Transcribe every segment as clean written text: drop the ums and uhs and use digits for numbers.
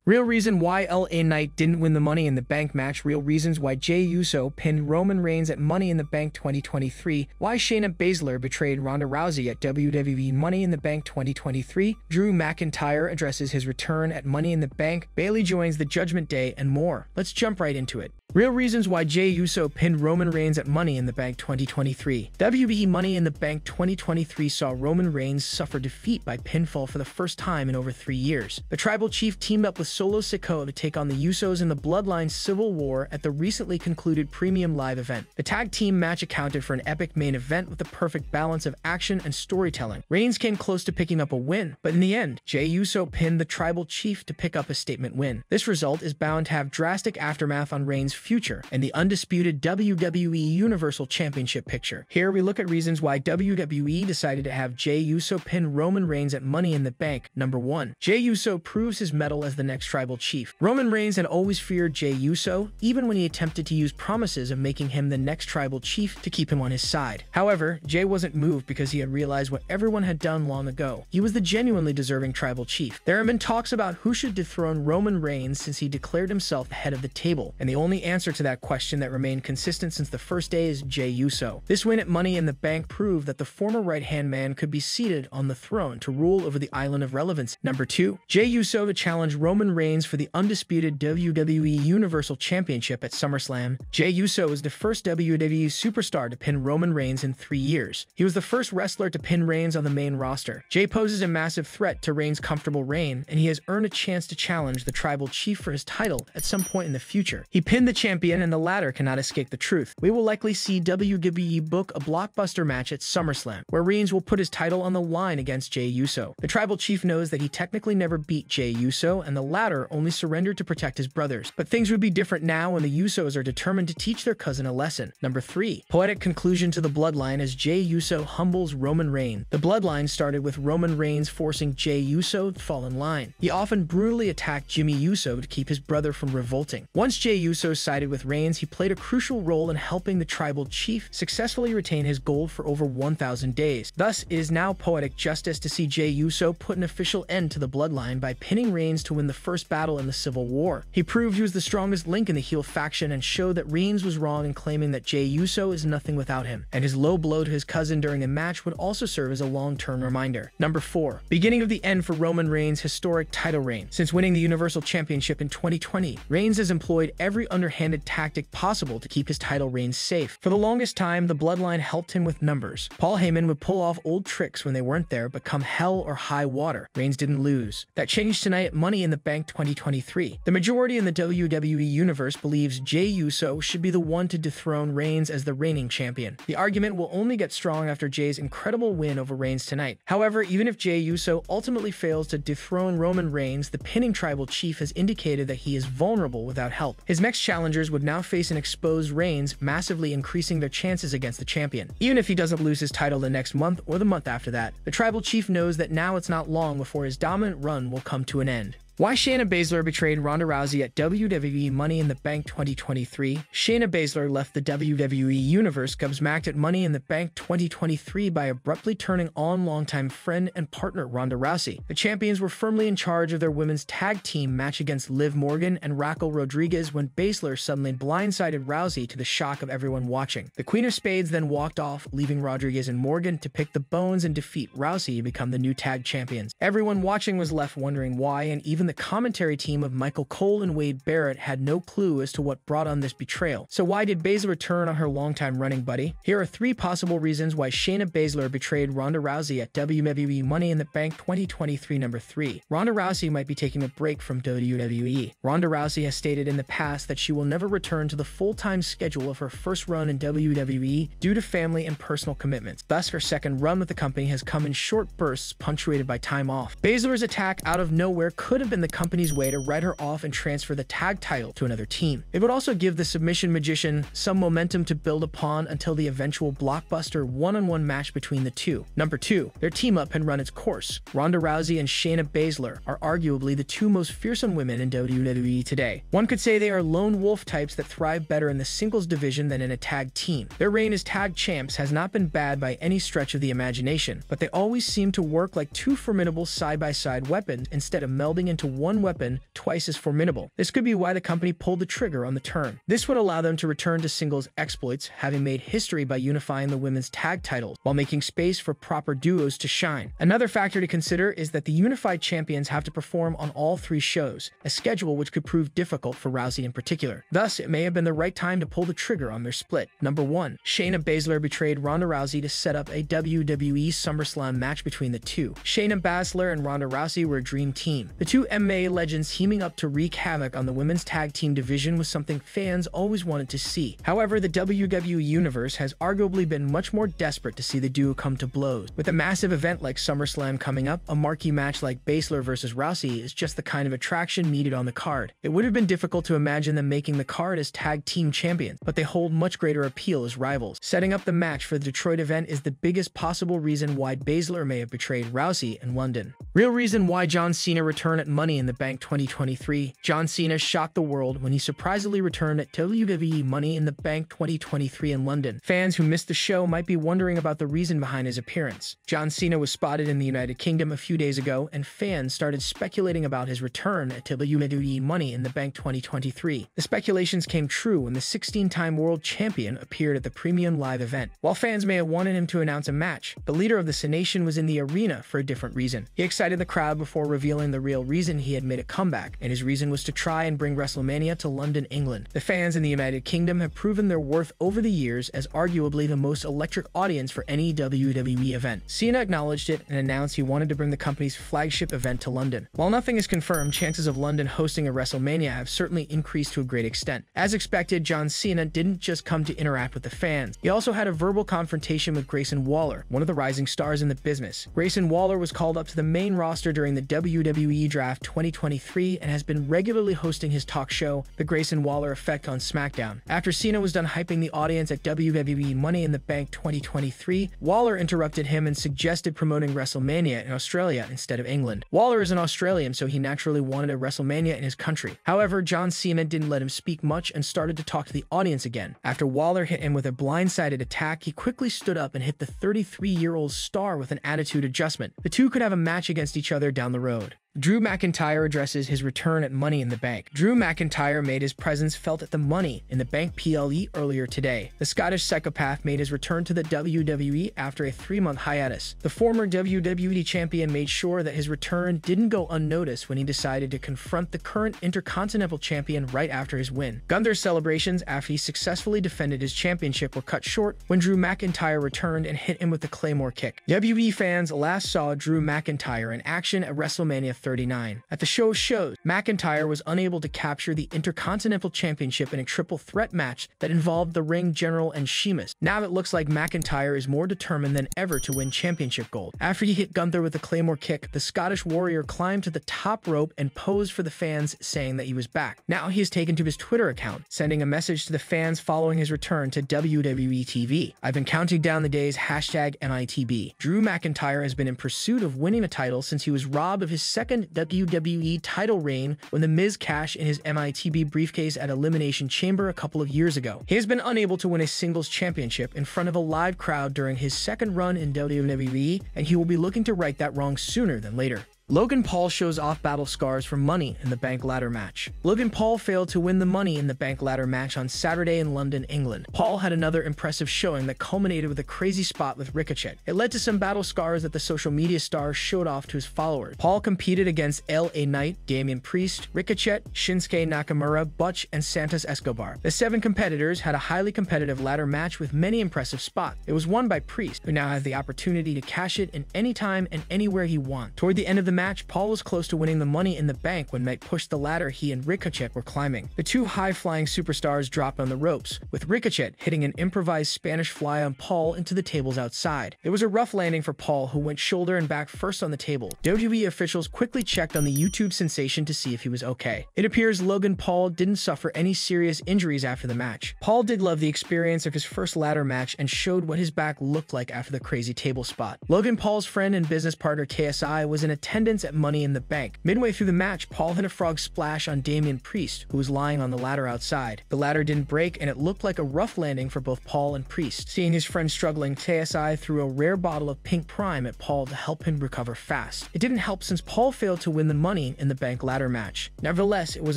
Real reason why LA Knight didn't win the Money in the Bank match. Real reasons why Jey Uso pinned Roman Reigns at Money in the Bank 2023. Why Shayna Baszler betrayed Ronda Rousey at WWE Money in the Bank 2023. Drew McIntyre addresses his return at Money in the Bank. Bayley joins the Judgment Day, and more. Let's jump right into it. Real reasons why Jey Uso pinned Roman Reigns at Money in the Bank 2023. WWE Money in the Bank 2023 saw Roman Reigns suffer defeat by pinfall for the first time in over 3 years. The Tribal Chief teamed up with Solo Sikoa to take on the Usos in the Bloodline Civil War at the recently concluded Premium Live event. The tag team match accounted for an epic main event with the perfect balance of action and storytelling. Reigns came close to picking up a win, but in the end, Jey Uso pinned the Tribal Chief to pick up a statement win. This result is bound to have drastic aftermath on Reigns' future and the undisputed WWE Universal Championship picture. Here we look at reasons why WWE decided to have Jey Uso pin Roman Reigns at Money in the Bank. Number 1. Jey Uso proves his mettle as the next Tribal Chief. Roman Reigns had always feared Jey Uso, even when he attempted to use promises of making him the next Tribal Chief to keep him on his side. However, Jey wasn't moved because he had realized what everyone had done long ago. He was the genuinely deserving Tribal Chief. There have been talks about who should dethrone Roman Reigns since he declared himself the head of the table, and the only answer to that question that remained consistent since the first day is Jey Uso. This win at Money in the Bank proved that the former right-hand man could be seated on the throne to rule over the Island of Relevance. Number 2. Jey Uso to challenge Roman Reigns for the undisputed WWE Universal Championship at SummerSlam. Jey Uso is the first WWE superstar to pin Roman Reigns in 3 years. He was the first wrestler to pin Reigns on the main roster. Jey poses a massive threat to Reigns' comfortable reign, and he has earned a chance to challenge the Tribal Chief for his title at some point in the future. He pinned the champion, and the latter cannot escape the truth. We will likely see WWE book a blockbuster match at SummerSlam, where Reigns will put his title on the line against Jey Uso. The Tribal Chief knows that he technically never beat Jey Uso, and the latter only surrendered to protect his brothers. But things would be different now when the Usos are determined to teach their cousin a lesson. Number 3. Poetic conclusion to the Bloodline as Jey Uso humbles Roman Reigns. The Bloodline started with Roman Reigns forcing Jey Uso to fall in line. He often brutally attacked Jimmy Uso to keep his brother from revolting. Once Jey Uso sided with Reigns, he played a crucial role in helping the Tribal Chief successfully retain his gold for over 1,000 days. Thus, it is now poetic justice to see Jey Uso put an official end to the Bloodline by pinning Reigns to win the first battle in the Civil War. He proved he was the strongest link in the heel faction and showed that Reigns was wrong in claiming that Jey Uso is nothing without him, and his low blow to his cousin during the match would also serve as a long-term reminder. Number 4. Beginning of the end for Roman Reigns' historic title reign. Since winning the Universal Championship in 2020, Reigns has employed every underhanded tactic possible to keep his title reign safe. For the longest time, the Bloodline helped him with numbers. Paul Heyman would pull off old tricks when they weren't there, but come hell or high water, Reigns didn't lose. That changed tonight at Money in the Bank 2023. The majority in the WWE Universe believes Jey Uso should be the one to dethrone Reigns as the reigning champion. The argument will only get strong after Jey's incredible win over Reigns tonight. However, even if Jey Uso ultimately fails to dethrone Roman Reigns, the pinning Tribal Chief has indicated that he is vulnerable without help. His next challengers would now face an exposed Reigns, massively increasing their chances against the champion. Even if he doesn't lose his title the next month or the month after that, the Tribal Chief knows that now it's not long before his dominant run will come to an end. Why Shayna Baszler betrayed Ronda Rousey at WWE Money in the Bank 2023. Shayna Baszler left the WWE Universe gobsmacked at Money in the Bank 2023 by abruptly turning on longtime friend and partner Ronda Rousey. The champions were firmly in charge of their women's tag team match against Liv Morgan and Raquel Rodriguez when Baszler suddenly blindsided Rousey to the shock of everyone watching. The Queen of Spades then walked off, leaving Rodriguez and Morgan to pick the bones and defeat Rousey to become the new tag champions. Everyone watching was left wondering why, and even the commentary team of Michael Cole and Wade Barrett had no clue as to what brought on this betrayal. So why did Baszler turn on her longtime running buddy? Here are 3 possible reasons why Shayna Baszler betrayed Ronda Rousey at WWE Money in the Bank 2023. Number 3. Ronda Rousey might be taking a break from WWE. Ronda Rousey has stated in the past that she will never return to the full-time schedule of her first run in WWE due to family and personal commitments. Thus, her second run with the company has come in short bursts punctuated by time off. Baszler's attack out of nowhere could have been the company's way to write her off and transfer the tag title to another team. It would also give the submission magician some momentum to build upon until the eventual blockbuster one-on-one match between the two. Number 2. Their team-up had run its course. Ronda Rousey and Shayna Baszler are arguably the 2 most fearsome women in WWE today. One could say they are lone wolf types that thrive better in the singles division than in a tag team. Their reign as tag champs has not been bad by any stretch of the imagination, but they always seem to work like 2 formidable side-by-side weapons instead of melding into to one weapon twice as formidable. This could be why the company pulled the trigger on the term. This would allow them to return to singles exploits, having made history by unifying the women's tag titles while making space for proper duos to shine. Another factor to consider is that the unified champions have to perform on all three shows, a schedule which could prove difficult for Rousey in particular. Thus, it may have been the right time to pull the trigger on their split. Number 1. Shayna Baszler betrayed Ronda Rousey to set up a WWE SummerSlam match between the two. Shayna Baszler and Ronda Rousey were a dream team. The two MMA legends teaming up to wreak havoc on the women's tag team division was something fans always wanted to see. However, the WWE Universe has arguably been much more desperate to see the duo come to blows. With a massive event like SummerSlam coming up, a marquee match like Baszler vs. Rousey is just the kind of attraction needed on the card. It would have been difficult to imagine them making the card as tag team champions, but they hold much greater appeal as rivals. Setting up the match for the Detroit event is the biggest possible reason why Baszler may have betrayed Rousey in London. Real reason why John Cena returned at Money in the Bank 2023. John Cena shocked the world when he surprisingly returned at WWE Money in the Bank 2023 in London. Fans who missed the show might be wondering about the reason behind his appearance. John Cena was spotted in the United Kingdom a few days ago, and fans started speculating about his return at WWE Money in the Bank 2023. The speculations came true when the 16-time world champion appeared at the premium live event. While fans may have wanted him to announce a match, the leader of the C Nation was in the arena for a different reason. He excited the crowd before revealing the real reason he had made a comeback, and his reason was to try and bring WrestleMania to London, England. The fans in the United Kingdom have proven their worth over the years as arguably the most electric audience for any WWE event. Cena acknowledged it and announced he wanted to bring the company's flagship event to London. While nothing is confirmed, chances of London hosting a WrestleMania have certainly increased to a great extent. As expected, John Cena didn't just come to interact with the fans. He also had a verbal confrontation with Grayson Waller, one of the rising stars in the business. Grayson Waller was called up to the main roster during the WWE Draft 2023 and has been regularly hosting his talk show, The Grayson Waller Effect, on SmackDown. After Cena was done hyping the audience at WWE Money in the Bank 2023, Waller interrupted him and suggested promoting WrestleMania in Australia instead of England. Waller is an Australian, so he naturally wanted a WrestleMania in his country. However, John Cena didn't let him speak much and started to talk to the audience again. After Waller hit him with a blindsided attack, he quickly stood up and hit the 33-year-old star with an attitude adjustment. The two could have a match against each other down the road. Drew McIntyre addresses his return at Money in the Bank. Drew McIntyre made his presence felt at the Money in the Bank PLE earlier today. The Scottish psychopath made his return to the WWE after a 3-month hiatus. The former WWE champion made sure that his return didn't go unnoticed when he decided to confront the current Intercontinental champion right after his win. Gunther's celebrations after he successfully defended his championship were cut short when Drew McIntyre returned and hit him with the Claymore kick. WWE fans last saw Drew McIntyre in action at WrestleMania 39. At the show's shows, McIntyre was unable to capture the Intercontinental Championship in a triple threat match that involved the Ring General and Sheamus. Now it looks like McIntyre is more determined than ever to win championship gold. After he hit Gunther with a Claymore kick, the Scottish Warrior climbed to the top rope and posed for the fans, saying that he was back. Now he has taken to his Twitter account, sending a message to the fans following his return to WWE TV. "I've been counting down the days, #MITB. Drew McIntyre has been in pursuit of winning a title since he was robbed of his second WWE title reign when The Miz cashed in his MITB briefcase at Elimination Chamber a couple of years ago. He has been unable to win a singles championship in front of a live crowd during his second run in WWE, and he will be looking to right that wrong sooner than later." Logan Paul shows off battle scars for Money in the Bank ladder match. Logan Paul failed to win the Money in the Bank ladder match on Saturday in London, England. Paul had another impressive showing that culminated with a crazy spot with Ricochet. It led to some battle scars that the social media star showed off to his followers. Paul competed against LA Knight, Damian Priest, Ricochet, Shinsuke Nakamura, Butch, and Santos Escobar. The 7 competitors had a highly competitive ladder match with many impressive spots. It was won by Priest, who now has the opportunity to cash it in any time and anywhere he wants. Toward the end of the match, Paul was close to winning the Money in the Bank when Knight pushed the ladder he and Ricochet were climbing. The two high-flying superstars dropped on the ropes, with Ricochet hitting an improvised Spanish fly on Paul into the tables outside. It was a rough landing for Paul, who went shoulder and back first on the table. WWE officials quickly checked on the YouTube sensation to see if he was okay. It appears Logan Paul didn't suffer any serious injuries after the match. Paul did love the experience of his first ladder match and showed what his back looked like after the crazy table spot. Logan Paul's friend and business partner KSI was in attendance attendance at Money in the Bank. Midway through the match, Paul hit a frog splash on Damian Priest, who was lying on the ladder outside. The ladder didn't break, and it looked like a rough landing for both Paul and Priest. Seeing his friend struggling, KSI threw a rare bottle of Pink Prime at Paul to help him recover fast. It didn't help since Paul failed to win the Money in the Bank ladder match. Nevertheless, it was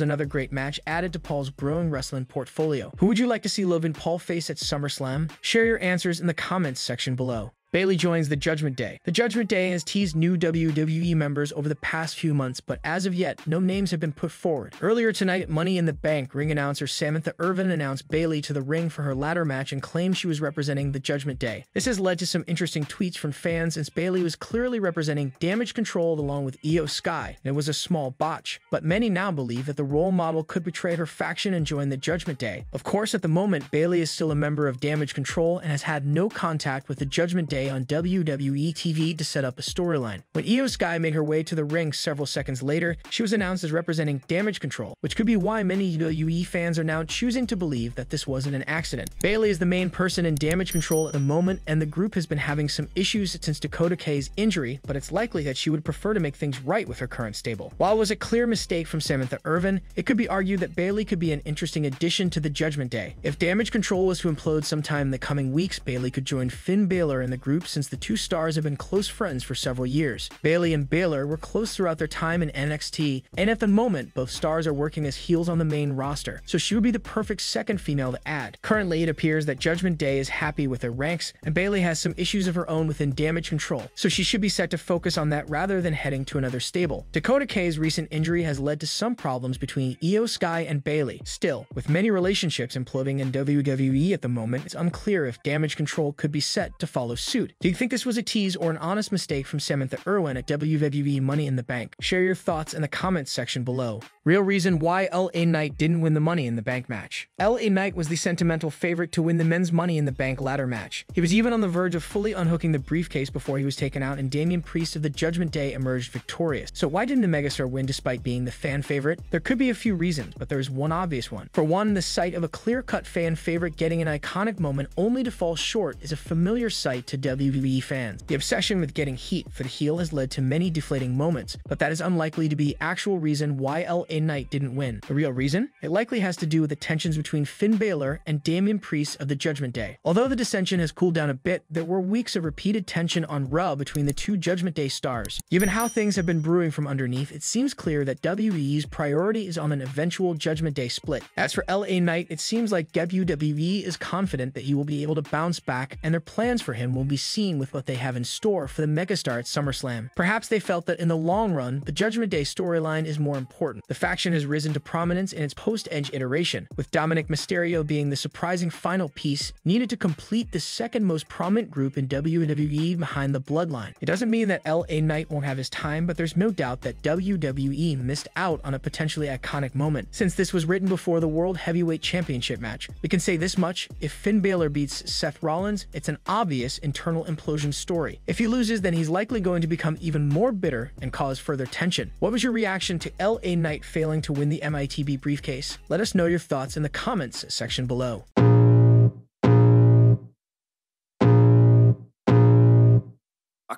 another great match added to Paul's growing wrestling portfolio. Who would you like to see Logan Paul face at SummerSlam? Share your answers in the comments section below. Bayley joins the Judgment Day. The Judgment Day has teased new WWE members over the past few months, but as of yet, no names have been put forward. Earlier tonight at Money in the Bank, ring announcer Samantha Irvin announced Bayley to the ring for her ladder match and claimed she was representing the Judgment Day. This has led to some interesting tweets from fans since Bayley was clearly representing Damage Control along with Io Sky, and it was a small botch. But many now believe that the role model could betray her faction and join the Judgment Day. Of course, at the moment, Bayley is still a member of Damage Control and has had no contact with the Judgment Day on WWE TV to set up a storyline. When Io Sky made her way to the ring several seconds later, she was announced as representing Damage Control, which could be why many WWE fans are now choosing to believe that this wasn't an accident. Bayley is the main person in Damage Control at the moment, and the group has been having some issues since Dakota K's injury, but it's likely that she would prefer to make things right with her current stable. While it was a clear mistake from Samantha Irvin, it could be argued that Bayley could be an interesting addition to the Judgment Day. If Damage Control was to implode sometime in the coming weeks, Bayley could join Finn Baszler in the group since the two stars have been close friends for several years. Bayley and Baszler were close throughout their time in NXT, and at the moment, both stars are working as heels on the main roster, so she would be the perfect second female to add. Currently, it appears that Judgment Day is happy with their ranks, and Bayley has some issues of her own within Damage Control, so she should be set to focus on that rather than heading to another stable. Dakota K's recent injury has led to some problems between Io Sky and Bayley. Still, with many relationships imploding in WWE at the moment, it's unclear if Damage Control could be set to follow suit. Do you think this was a tease or an honest mistake from Samantha Irvin at WWE Money in the Bank? Share your thoughts in the comments section below. Real reason why LA Knight didn't win the Money in the Bank match. LA Knight was the sentimental favorite to win the men's Money in the Bank ladder match. He was even on the verge of fully unhooking the briefcase before he was taken out, and Damian Priest of the Judgment Day emerged victorious. So why didn't the megastar win despite being the fan favorite? There could be a few reasons, but there's one obvious one. For one, the sight of a clear-cut fan favorite getting an iconic moment only to fall short is a familiar sight to WWE fans. The obsession with getting heat for the heel has led to many deflating moments, but that is unlikely to be the actual reason why LA Knight didn't win. The real reason? It likely has to do with the tensions between Finn Baszler and Damian Priest of the Judgment Day. Although the dissension has cooled down a bit, there were weeks of repeated tension on Raw between the two Judgment Day stars. Given how things have been brewing from underneath, it seems clear that WWE's priority is on an eventual Judgment Day split. As for LA Knight, it seems like WWE is confident that he will be able to bounce back, and their plans for him will be seen with what they have in store for the megastar at SummerSlam. Perhaps they felt that in the long run, the Judgment Day storyline is more important. The faction has risen to prominence in its post-Edge iteration, with Dominic Mysterio being the surprising final piece needed to complete the second most prominent group in WWE behind the Bloodline. It doesn't mean that LA Knight won't have his time, but there's no doubt that WWE missed out on a potentially iconic moment. Since this was written before the World Heavyweight Championship match, we can say this much: if Finn Baszler beats Seth Rollins, it's an obvious internal implosion story. If he loses, then he's likely going to become even more bitter and cause further tension. What was your reaction to LA Knight failing to win the MITB briefcase? Let us know your thoughts in the comments section below.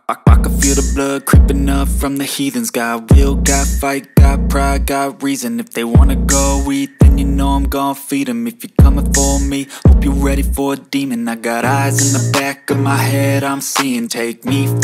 I can feel the blood creeping up from the heathens. Got will, got fight, got pride, got reason. If they wanna go eat, then you know I'm gon' feed them. If you're coming for me, hope you're ready for a demon. I got eyes in the back of my head, I'm seeing. Take me for